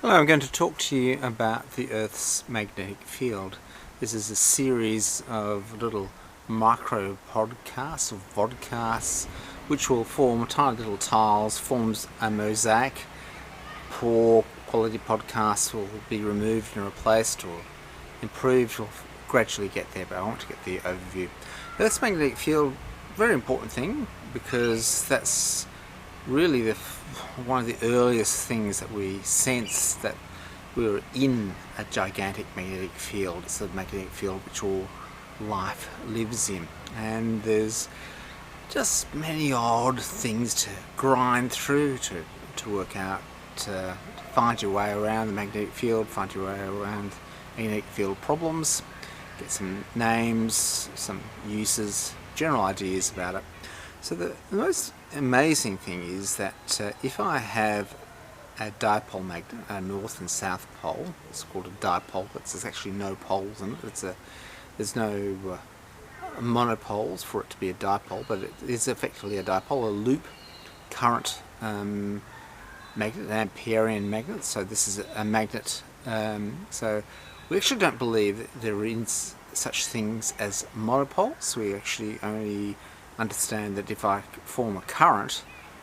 Hello, I'm going to talk to you about the Earth's magnetic field. This is a series of little micro podcasts or vodcasts which will form tiny little tiles, forms a mosaic. Poor quality podcasts will be removed and replaced or improved. We'll gradually get there, but I want to get the overview. The Earth's magnetic field, very important thing, because that's really one of the earliest things that we sense that we're in a gigantic magnetic field. It's a magnetic field which all life lives in, and there's just many odd things to grind through to work out, to find your way around the magnetic field, find your way around magnetic field problems, get some names, some uses, general ideas about it. So the most amazing thing is that if I have a dipole magnet, a north and south pole, it's called a dipole, but there's actually no poles in it. There's no monopoles for it to be a dipole, but it is effectively a dipole, a loop current magnet, an Amperian magnet. So this is a magnet. So we actually don't believe that there is such things as monopoles. We actually only understand that if I form a current,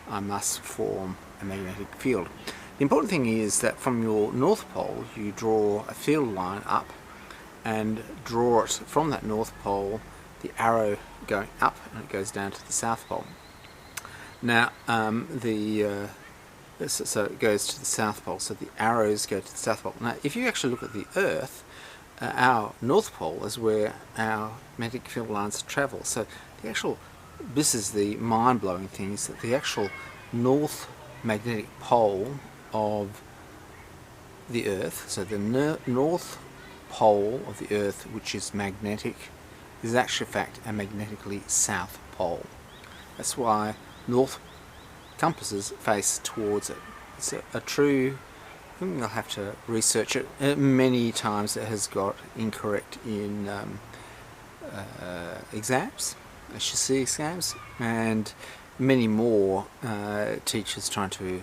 I must form a magnetic field. The important thing is that from your north pole you draw a field line up and draw it from that north pole, the arrow going up, and it goes down to the south pole. Now so it goes to the south pole, so the arrows go to the south pole. Now if you actually look at the Earth, our north pole is where our magnetic field lines travel. So this is the mind-blowing thing, is that the actual north magnetic pole of the Earth, so the north pole of the Earth, which is magnetic, is actually in fact a magnetically south pole. That's why north compasses face towards it. It's a true, I think I'll have to research it. Many times it has got incorrect in exams, HSC exams, and many more teachers trying to,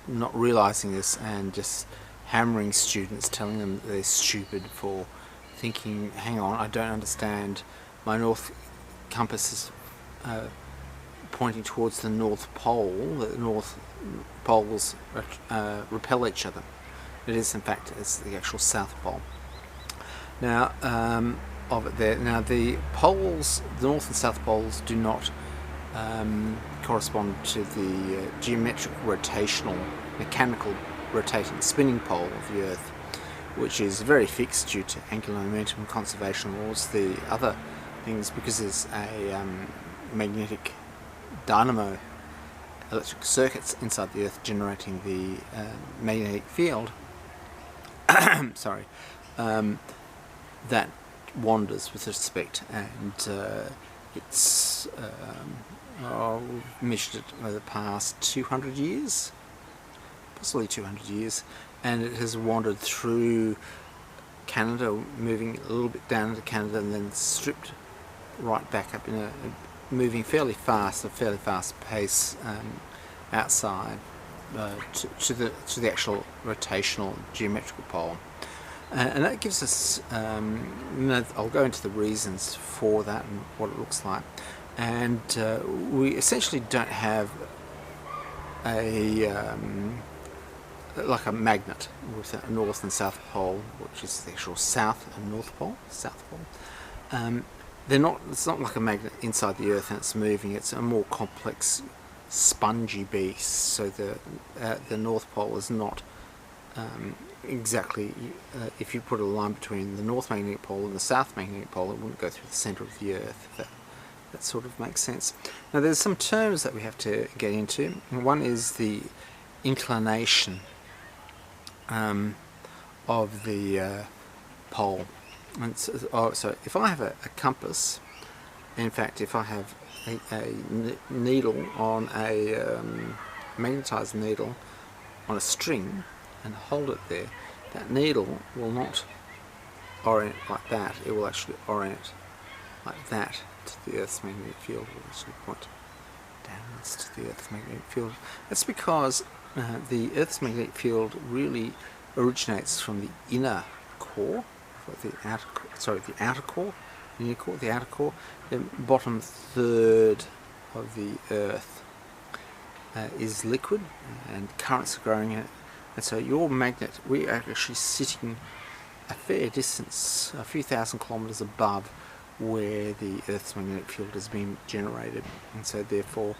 not realising this and just hammering students, telling them that they're stupid for thinking, hang on, I don't understand, my north compass is pointing towards the north pole, the north poles repel each other. It is in fact it's the actual south pole. Now of it there. Now the poles, the north and south poles, do not correspond to the geometric rotational, mechanical rotating spinning pole of the Earth, which is very fixed due to angular momentum conservation laws. The other things, because there's a magnetic dynamo electric circuits inside the Earth generating the magnetic field, sorry, that wanders with respect, and it's we've measured it over the past 200 years, possibly 200 years, and it has wandered through Canada, moving a little bit down into Canada, and then stripped right back up in moving fairly fast, a fairly fast pace outside to the actual rotational geometrical pole. And that gives us, I'll go into the reasons for that and what it looks like. And we essentially don't have like a magnet with a north and south pole, which is the actual south and north pole, south pole. It's not like a magnet inside the Earth and it's moving. It's a more complex, spongy beast. So the north pole is not exactly, if you put a line between the north magnetic pole and the south magnetic pole, it wouldn't go through the centre of the Earth, if that sort of makes sense. Now there's some terms that we have to get into. One is the inclination of the pole. And so if I have a compass, in fact if I have a needle on a magnetized needle on a string and hold it there, that needle will not orient like that, it will actually orient like that to the Earth's magnetic field. It will actually point downwards to the Earth's magnetic field. That's because the Earth's magnetic field really originates from the inner core, the outer core, the inner core, the outer core, the bottom third of the Earth is liquid and currents are growing in it. And so your magnet, we are actually sitting a fair distance, a few thousand kilometres above where the Earth's magnetic field has been generated, and so therefore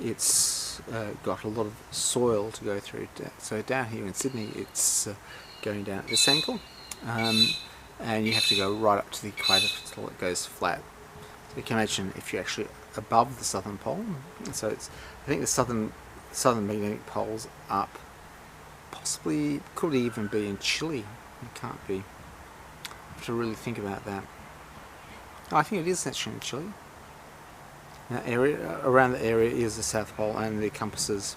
it's got a lot of soil to go through. So down here in Sydney it's going down at this angle, and you have to go right up to the equator until it goes flat. So you can imagine if you're actually above the southern pole, so it's, I think the southern magnetic pole's up, possibly could even be in Chile. It can't be. I have to really think about that. I think it is actually in Chile. That area, around the area is the South Pole, and the compasses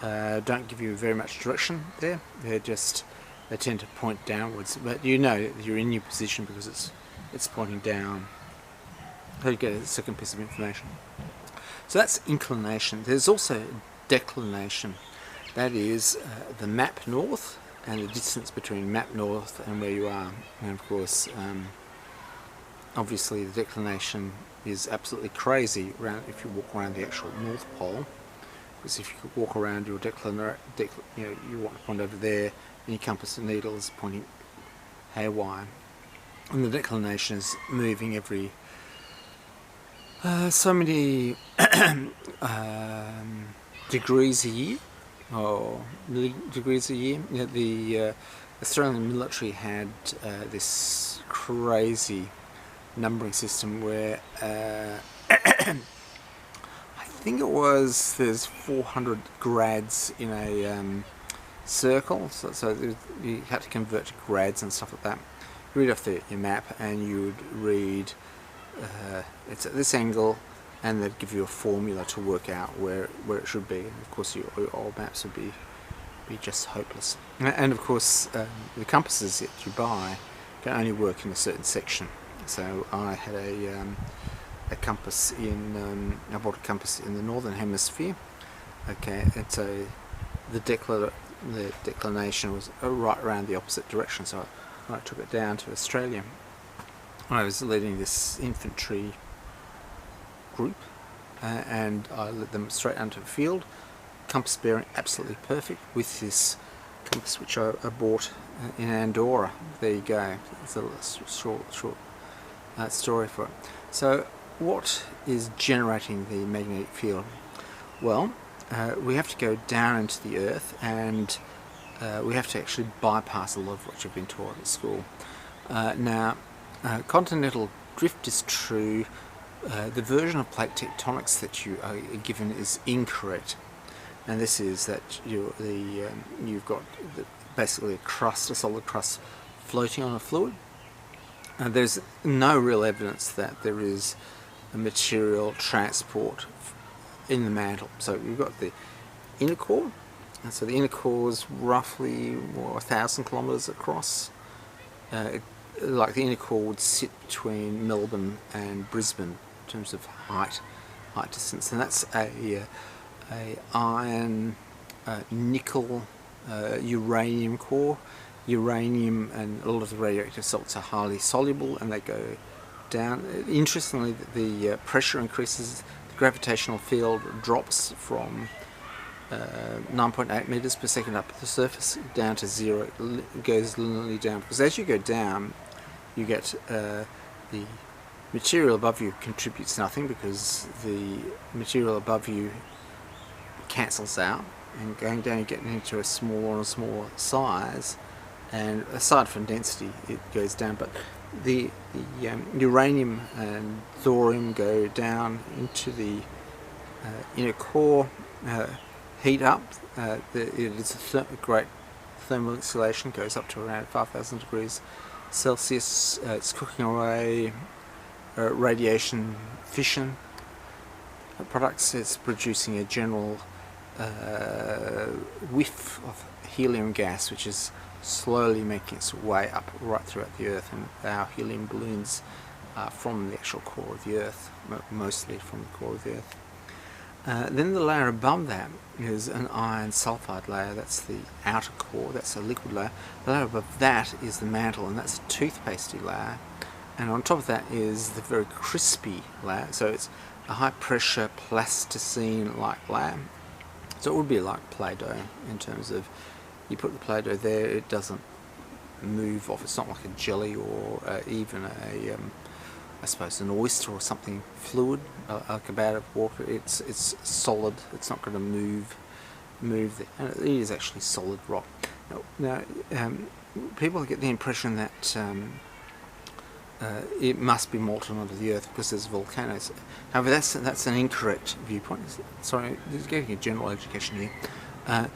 don't give you very much direction there. They tend to point downwards, but you know you're in your position because it's pointing down. So you get a second piece of information. So that's inclination. There's also declination. That is the map north and the distance between map north and where you are. And of course, obviously the declination is absolutely crazy if you walk around the actual North Pole, because if you could walk around your you want to point over there, and your compass needle is pointing haywire, and the declination is moving every so many degrees a year, or degrees a year. You know, the Australian military had this crazy numbering system where I think it was there's 400 grads in a circle, so you had to convert to grads and stuff like that. You read off your map and you would read it's at this angle, and they'd give you a formula to work out where it should be. And of course your old maps would be just hopeless. And of course the compasses that you buy can only work in a certain section. So I had a compass I bought a compass in the northern hemisphere. Okay, and so the declination was right around the opposite direction. So I took it down to Australia. I was leading this infantry group, and I led them straight onto the field. Compass bearing absolutely perfect with this compass which I bought in Andorra. There you go. It's a short story for it. So what is generating the magnetic field? Well, we have to go down into the Earth, and we have to actually bypass a lot of what you've been taught at school. Now, continental drift is true. The version of plate tectonics that you are given is incorrect, and this is that you've got basically a solid crust floating on a fluid. There's no real evidence that there is a material transport in the mantle. So you've got the inner core, and so the inner core is roughly 1,000 kilometres across. Like the inner core would sit between Melbourne and Brisbane in terms of height distance, and that's a iron, nickel, uranium core. Uranium and a lot of the radioactive salts are highly soluble, and they go down. Interestingly, the pressure increases, the gravitational field drops from 9.8 meters per second up at the surface down to 0. It goes linearly down, because as you go down, you get the material above you contributes nothing, because the material above you cancels out, and going down you're getting into a smaller and smaller size. And aside from density, it goes down, but the uranium and thorium go down into the inner core, heat up. It is a great thermal insulation, goes up to around 5,000 degrees Celsius. It's cooking away radiation fission products. It's producing a general whiff of helium gas, which is slowly making its way up right throughout the Earth, and our helium balloons are from the actual core of the Earth, mostly from the core of the Earth. Then the layer above that is an iron sulfide layer. That's the outer core, that's a liquid layer. The layer above that is the mantle, and that's a toothpastey layer. And on top of that is the very crispy layer, so it's a high pressure plasticine-like layer. So it would be like Play-Doh in terms of you put the Play-Doh there, it doesn't move off. It's not like a jelly or even I suppose an oyster or something fluid, like a bag of water. It's solid. It's not going to move and it is actually solid rock. Now people get the impression that it must be molten under the earth because there's volcanoes. However, that's an incorrect viewpoint. Sorry, just getting a general education here.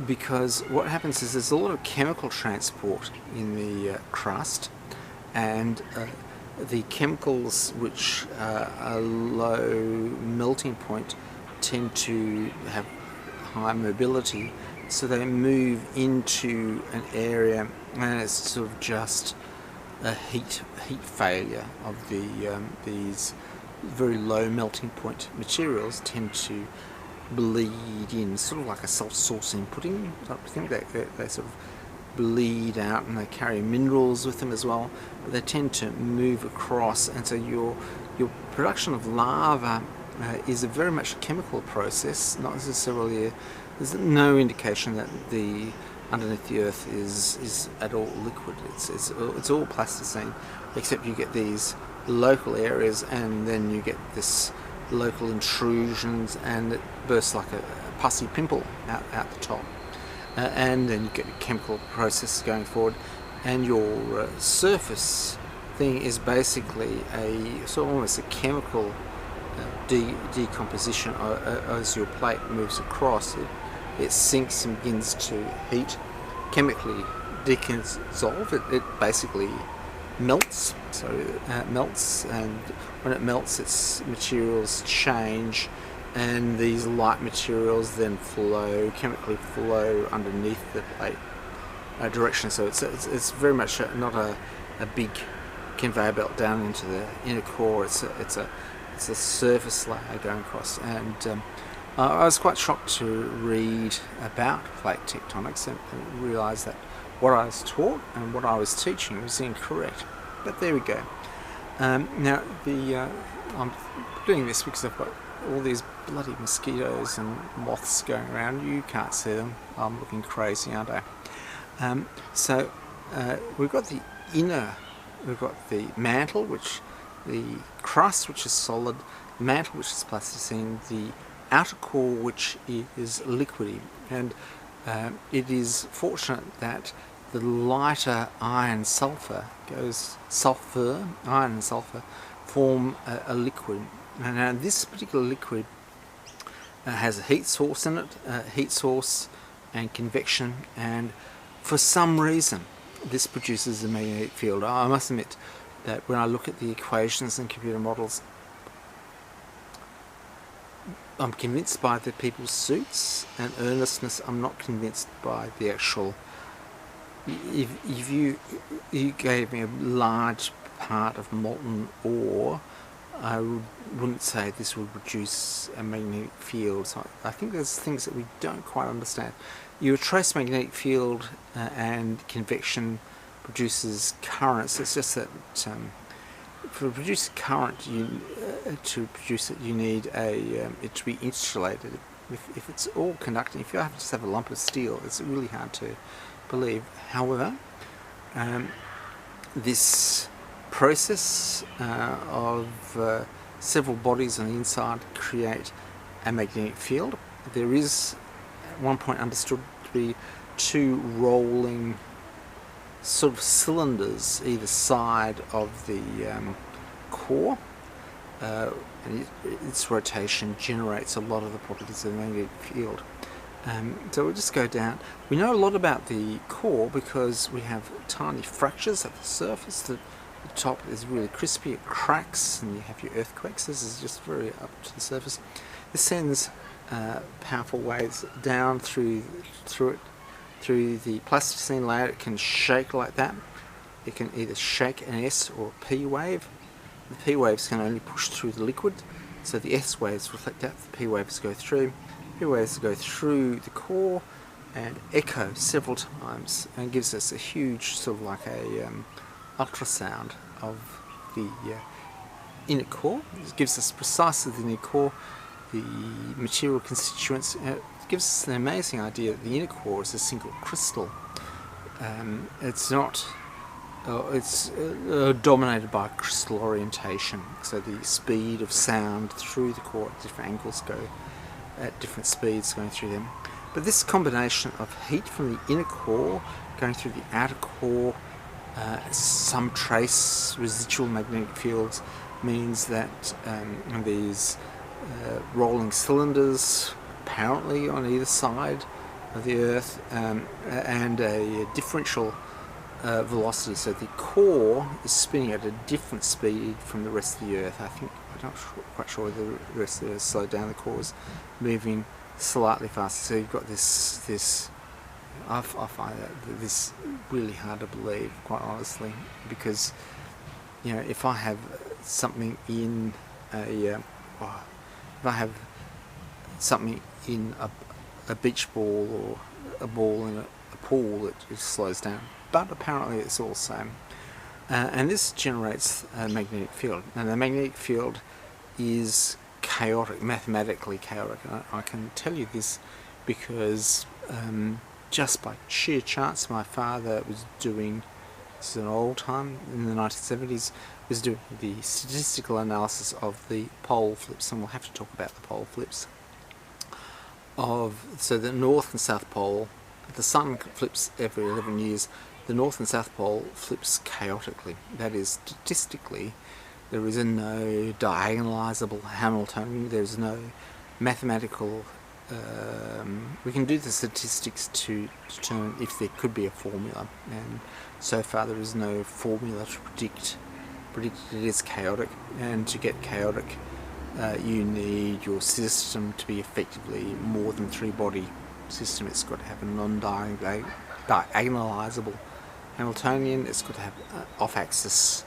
Because what happens is there's a lot of chemical transport in the crust, and the chemicals which are low melting point tend to have high mobility, so they move into an area and it's sort of just a heat failure of these very low melting point materials tend to bleed in, sort of like a self-sourcing pudding type of thing. They sort of bleed out and they carry minerals with them as well, but they tend to move across, and so your production of lava is a very much a chemical process, not necessarily there's no indication that the underneath the earth is at all liquid. It's all plasticine, except you get these local areas and then you get this local intrusions and it bursts like a pussy pimple out the top, and then you get a chemical process going forward, and your surface thing is basically a sort of almost a chemical decomposition. As your plate moves across, it sinks and begins to heat, chemically dissolve. It basically melts. So it melts, and when it melts, its materials change, and these light materials then chemically flow underneath the plate direction. So it's very much not a big conveyor belt down into the inner core. It's a surface layer going across, and I was quite shocked to read about plate tectonics and realise that what I was taught and what I was teaching was incorrect. But there we go. Now I'm doing this because I've got all these bloody mosquitoes and moths going around. You can't see them. I'm looking crazy, aren't I? So we've got the inner, we've got the mantle, the crust, which is solid, mantle, which is plasticine, the outer core, which is liquidy, and it is fortunate that the lighter iron and sulfur form a liquid. And now this particular liquid has a heat source in it, heat source and convection, and for some reason this produces a magnetic field. I must admit that when I look at the equations and computer models, I'm convinced by the people's suits and earnestness. I'm not convinced by the actual. If you gave me a large part of molten ore, I wouldn't say this would produce a magnetic field. So I think there's things that we don't quite understand. Your trace magnetic field and convection produces currents. It's just that for produce current, to produce it, you need it to be insulated. If it's all conducting, if you just have a lump of steel, it's really hard to believe. However, this process of several bodies on the inside create a magnetic field. There is at one point understood to be two rolling sort of cylinders either side of the core, and its rotation generates a lot of the properties of the magnetic field. So we'll just go down. We know a lot about the core because we have tiny fractures at the surface. The top is really crispy, it cracks, and you have your earthquakes. This is just very up to the surface. This sends powerful waves down through the plasticine layer. It can shake like that. It can either shake an S or a P wave. The P waves can only push through the liquid, so the S waves reflect out, the P waves go through, waves that go through the core and echo several times, and gives us a huge sort of like a ultrasound of the inner core. It gives us precisely the inner core, the material constituents. It gives us an amazing idea that the inner core is a single crystal. It's not. It's dominated by crystal orientation, so the speed of sound through the core at different angles go at different speeds going through them. But this combination of heat from the inner core going through the outer core, some trace residual magnetic fields, means that these rolling cylinders apparently on either side of the Earth, and a differential velocity, so the core is spinning at a different speed from the rest of the Earth. I'm not quite sure whether the rest of the Earth slowed down. The core is moving slightly faster, so you've got this. I find this really hard to believe, quite honestly, because if I have something in a beach ball or a ball in a pool, it just slows down. But apparently it's all the same. And this generates a magnetic field. And the magnetic field is chaotic, mathematically chaotic. And I can tell you this because just by sheer chance, my father was doing, this is an old time, in the 1970s, was doing the statistical analysis of the pole flips, and we'll have to talk about the pole flips. So the North and South Pole, the Sun flips every 11 years, the North and South Pole flips chaotically. That is, statistically, there is no diagonalizable Hamiltonian, there is no mathematical, we can do the statistics to determine if there could be a formula, and so far there is no formula to predict it is chaotic, and to get chaotic you need your system to be effectively more than three-body system. It's got to have a non-diagonalizable Hamiltonian, it's got to have off-axis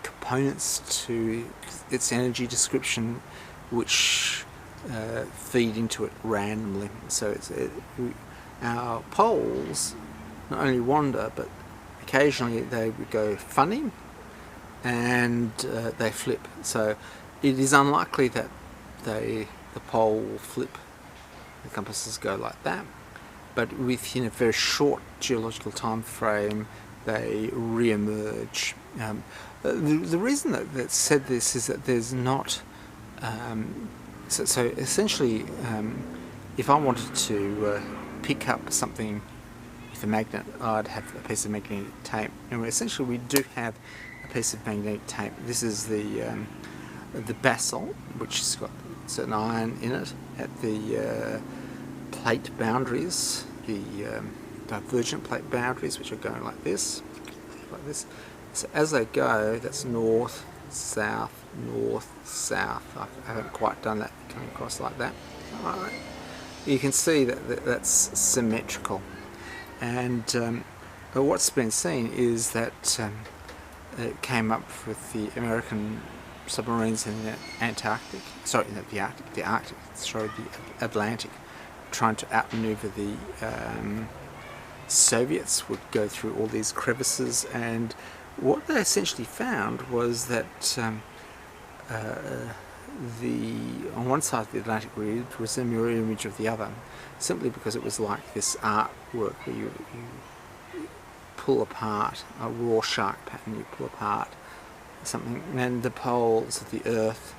components to its energy description which feed into it randomly. So our poles not only wander, but occasionally they would go funny and they flip. So it is unlikely that the pole will flip, the compasses go like that, but within a very short geological time frame they re-emerge. The reason that said this is that there's not so essentially if I wanted to pick up something with a magnet, I'd have a piece of magnetic tape, and essentially we do have a piece of magnetic tape. This is the basalt, which has got certain iron in it at the plate boundaries, the divergent plate boundaries, which are going like this. So as they go, that's north, south, north, south. I haven't quite done that, coming across like that. Alright. You can see that that's symmetrical, and what's been seen is that it came up with the American submarines in the Antarctic, sorry, the Arctic, sorry, the Atlantic, trying to outmaneuver the Soviets, would go through all these crevices, and what they essentially found was that on one side of the Atlantic ridge was a mirror image of the other, simply because it was like this artwork where you pull apart a Rorschach pattern, you pull apart something, and the poles of the Earth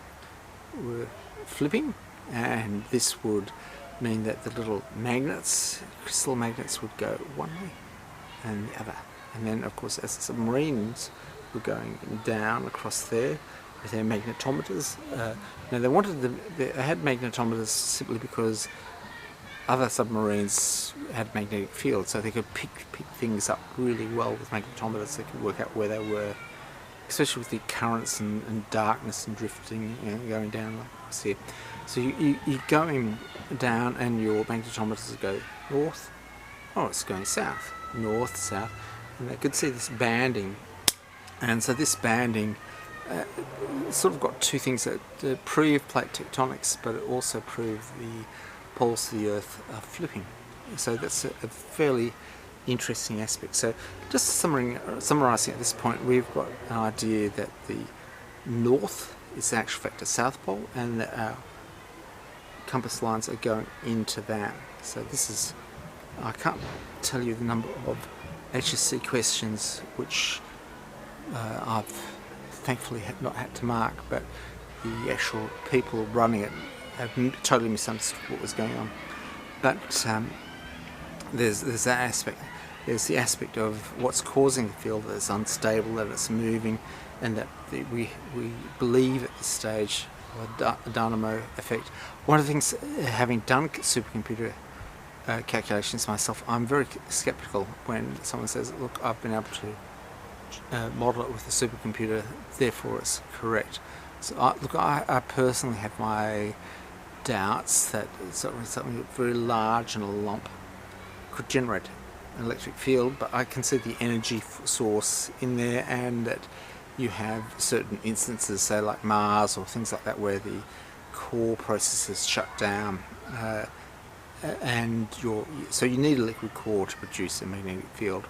were flipping, and this would mean that the little magnets, crystal magnets, would go one way and the other. And then, of course, as the submarines were going down across there with their magnetometers, now they had magnetometers simply because other submarines had magnetic fields, so they could pick things up really well with magnetometers. They could work out where they were, especially with the currents and darkness and drifting, going down like this here. So you're going down and your magnetometers go north, oh, it's going south, north, south, and they could see this banding. And so this banding sort of got two things that prove plate tectonics, but it also prove the poles of the Earth are flipping. So that's a fairly interesting aspect. So just summarising at this point, we've got an idea that the north is the actual fact a south pole, and that our compass lines are going into that. So this is, I can't tell you the number of HSC questions which I've thankfully not had to mark, but the actual people running it have totally misunderstood what was going on. But there's that aspect. There's the aspect of what's causing the field, that it's unstable, that it's moving, and that we believe at this stage a dynamo effect. One of the things, having done supercomputer calculations myself, I'm very skeptical when someone says, look, I've been able to model it with a supercomputer, therefore it's correct. So I personally have my doubts that something very large and a lump could generate an electric field, but I can see the energy source in there, and that you have certain instances, say like Mars or things like that, where the core processes shut down, and so you need a liquid core to produce a magnetic field.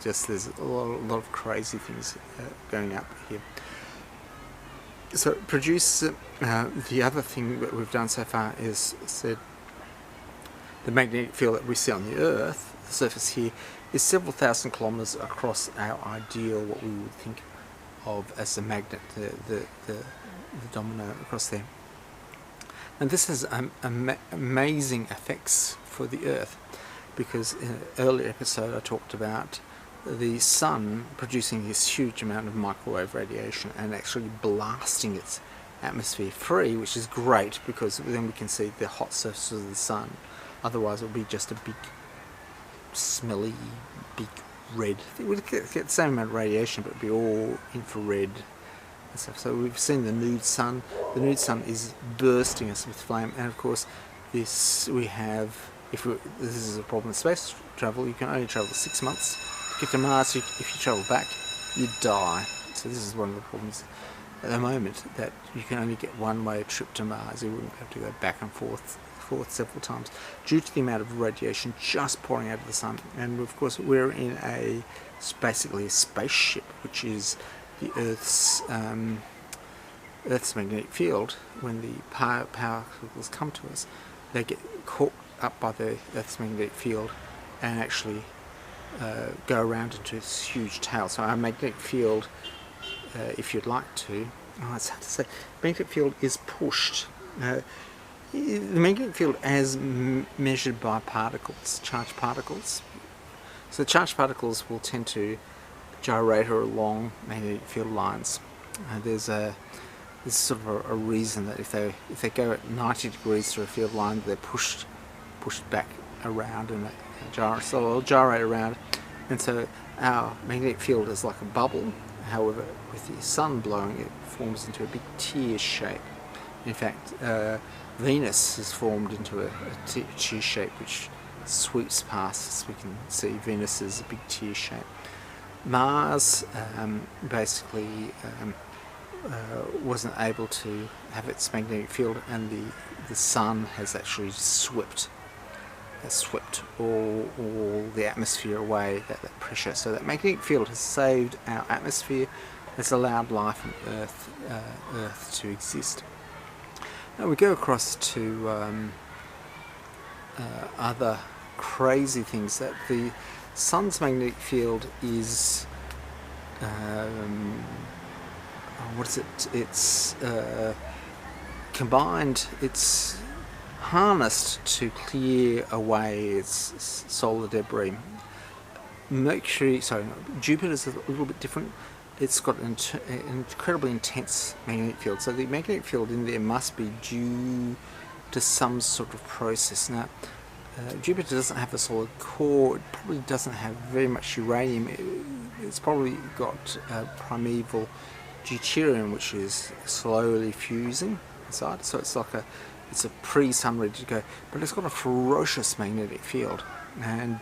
Just there's a lot of crazy things going up here. So produce the other thing that we've done so far is said the magnetic field that we see on the Earth, the surface here, is several thousand kilometres across our ideal, what we would think of as the magnet, the domino across there. And this has amazing effects for the Earth, because in an earlier episode I talked about the sun producing this huge amount of microwave radiation and actually blasting its atmosphere free, which is great because then we can see the hot surface of the sun. Otherwise it would be just a big smelly, big red. It would get the same amount of radiation, but it would be all infrared and stuff. So we've seen the nude sun. The nude sun is bursting us with flame, and of course this we have. This is a problem with space travel. You can only travel 6 months to get to Mars. If you travel back, you die. So this is one of the problems at the moment, that you can only get one-way trip to Mars. You wouldn't have to go back and forth several times due to the amount of radiation just pouring out of the sun. And of course we're in basically a spaceship, which is the Earth's magnetic field. When the particles come to us, they get caught up by the Earth's magnetic field and actually go around into this huge tail. So our magnetic field, if you'd like to, it's hard to say, magnetic field is pushed. The magnetic field as measured by particles, charged particles. So charged particles will tend to gyrate along magnetic field lines. There's sort of a reason that if they go at 90 degrees through a field line, they're pushed back around and so they'll gyrate around. And so our magnetic field is like a bubble. However, with the sun blowing, it forms into a big tear shape. In fact, Venus is formed into a tear shape which sweeps past us. We can see Venus as a big tear shape. Mars basically wasn't able to have its magnetic field, and the sun has actually swept all the atmosphere away, that pressure. So that magnetic field has saved our atmosphere, has allowed life on Earth to exist. Now we go across to other crazy things, that the sun's magnetic field is it's combined, it's harnessed to clear away its solar debris. Jupiter's a little bit different. It's got an incredibly intense magnetic field, so the magnetic field in there must be due to some sort of process. Now, Jupiter doesn't have a solid core, it probably doesn't have very much uranium. It's probably got primeval deuterium, which is slowly fusing inside, so it's like it's a pre-sun ready to go, but it's got a ferocious magnetic field, and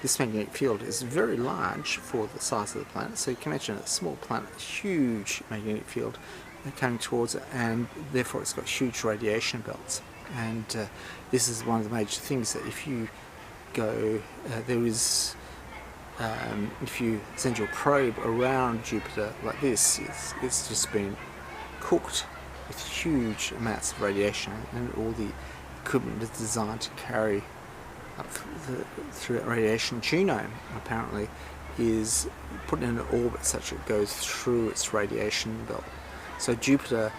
this magnetic field is very large for the size of the planet. So you can imagine a small planet, a huge magnetic field coming towards it, and therefore it's got huge radiation belts. And this is one of the major things, that if you go, if you send your probe around Jupiter like this, it's just been cooked with huge amounts of radiation, and all the equipment is designed to carry up through that radiation. Juno apparently is put in an orbit such that it goes through its radiation belt. So Jupiter,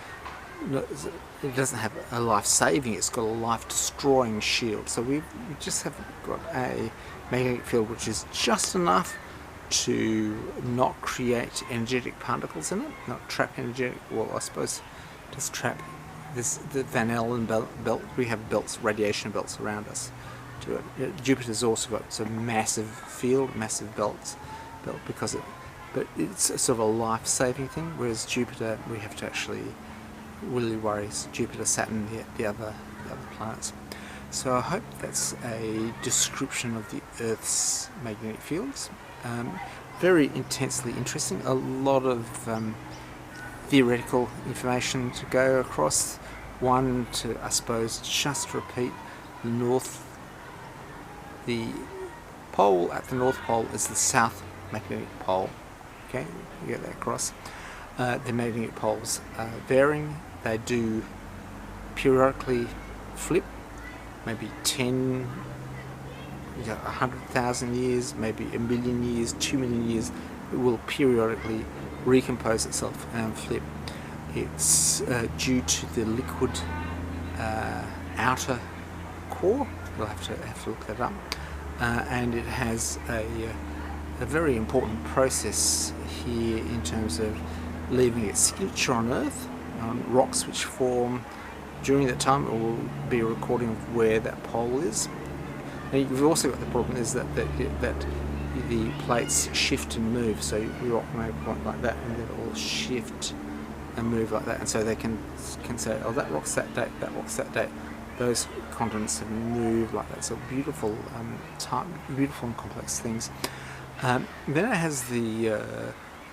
it doesn't have a life-saving, it's got a life-destroying shield. So we just have got a magnetic field which is just enough to not create energetic particles in it, not trap energetic, well, I suppose just trap the Van Allen belt. We have belts, radiation belts around us. Jupiter's also got some massive field, massive belt because but it's a sort of a life-saving thing, whereas Jupiter, we have to actually really worry. Jupiter, Saturn, the other planets. So I hope that's a description of the Earth's magnetic fields. Very intensely interesting. A lot of theoretical information to go across. One, to, I suppose, just repeat the pole at the North Pole is the South Magnetic Pole. Okay, you get that across. The magnetic poles are varying. They do periodically flip, maybe 100,000 years, maybe a million years, 2 million years. It will periodically recompose itself and flip. It's due to the liquid outer core. We'll have to look that up. And it has a very important process here in terms of leaving its signature on Earth, on rocks which form during that time. It will be a recording of where that pole is. And you've also got the problem is that the plates shift and move, so the rock may point like that and then it will shift and move like that, and so they can say, oh, that rock's that date, that rock's that date. Those continents have moved like that. So beautiful, beautiful and complex things. Then it has the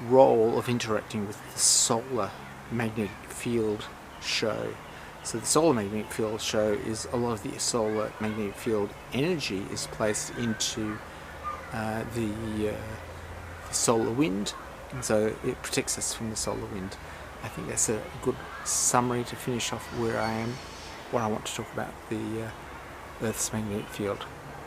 role of interacting with the solar magnetic field show. So the solar magnetic field show is a lot of the solar magnetic field energy is placed into the solar wind, and so it protects us from the solar wind. I think that's a good summary to finish off where I am, what I want to talk about, the Earth's magnetic field.